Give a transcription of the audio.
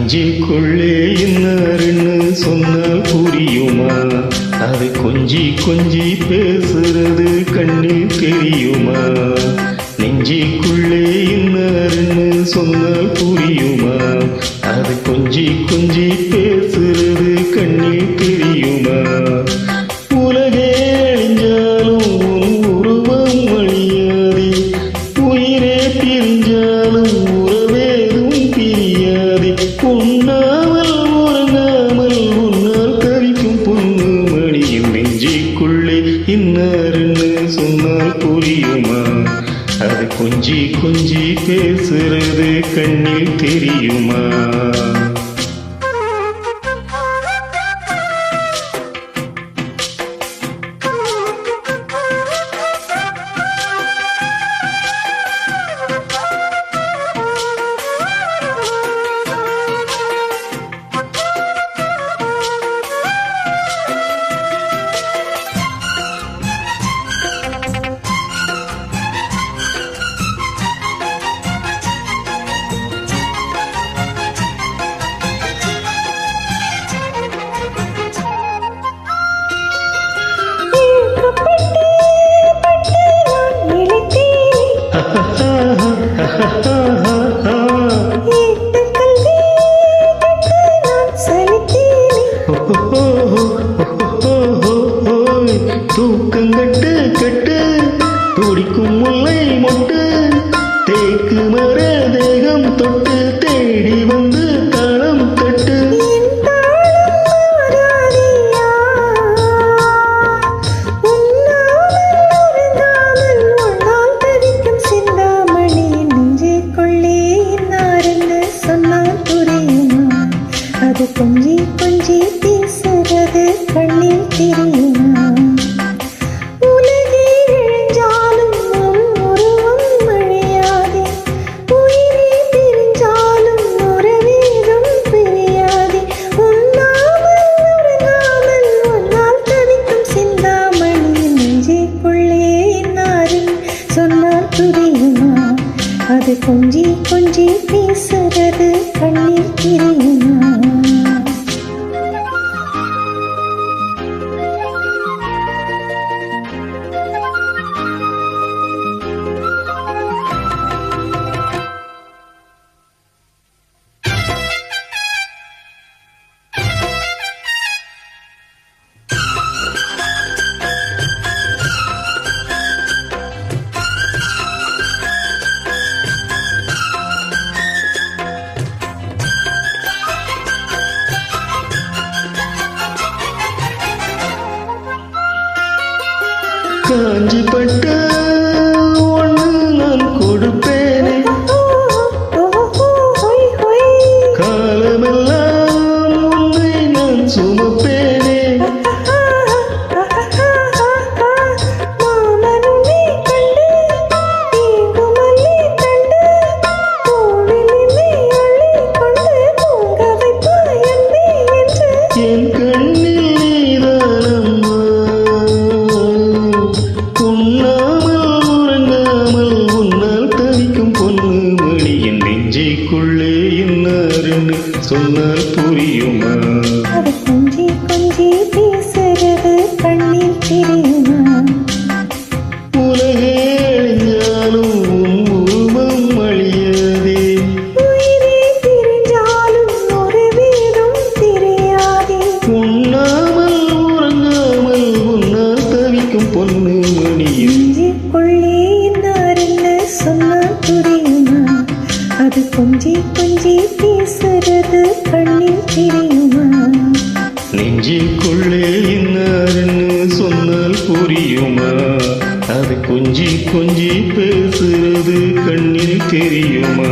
நெஞ்சுக்குள்ளே இன்னாருன்னு சொன்னால் புரியுமா? அது கொஞ்சி கொஞ்சி பேசுறது கண்ணில் தெரியுமா? நெஞ்சுக்குள்ளே இன்னாருன்னு சொன்னால் புரியுமா? அது கொஞ்சி கொஞ்சி பேசுறது கண்ணில் தெரியுமா? உலகே அழிஞ்சாலும் உன் உருவம் அழியாதே, உயிரே பிரிஞ்சாலும் உறவேதும் பிரியாதே. உண்ணாமல் உறங்காமல் உன்னால் தவிக்கும் பொண்ணு மணியின் நெஞ்சுக்குள்ளே இன்னாருன்னு சொன்னால் புரியுமா? அது கொஞ்சி கொஞ்சி பேசுறது கண்ணில் தெரியுமா? தூக்கங்கட்டு கட்டு துடிக்கும் முல்லை மொட்டு தேக்கு மர தேகம் தொட்டு தேடி வந்து தாளம் தட்டு. கொஞ்சி கொஞ்சி பேசுறது கண்ணில் தெரியுமா? உலகே இழிஞ்சாலும் உருவம் அழியாதே, உயிரே பிரிஞ்சாலும் உறவேதும் பிரியாதே. உண்ணாமல் உறங்காமல் உன்னால் தவிக்கும் சிந்தாமணி நெஞ்சுக்குள்ளே இன்னாரின் சொன்னால் புரியுமா? அது கொஞ்சி கொஞ்சி பேசுறது கண்ணில் தெரியுமா? காஞ்சி பட்ட ஒன்று நான் கொடுப்பேனே, காலமெல்லாம் உன்னை நான் சுமப்பேனே. என் கண்ணில் நீதானம்மா, உண்ணாமல் உறங்காமல் உன்னால் தவிக்கும் பொண்ணு மணியின் நெஞ்சுக்குள்ளே இன்னாருன்னு சொன்னால் புரியுமா? அது கொஞ்சி கொஞ்சி பேசுறது கண்ணில் தெரியுமா? உலகே அழிஞ்சாலும் உன் உருவம் அழியாதே, உயிரே பிரிஞ்சாலும் உறவேதும் தெரியாதே. உண்ணாமல் உறங்காமல் உன்னால் தவிக்கும் பொண்ணு மணியின் நெஞ்சுக்குள்ளே இன்னாருன்னு சொன்னால் புரியுமா? அது கொஞ்சி கொஞ்சி பேசுறது கண்ணில் தெரியுமா? நெஞ்சுக்குள்ளே இன்னாருன்னு சொன்னால் புரியுமா? அது கொஞ்சி கொஞ்சி பேசுறது கண்ணில் தெரியுமா?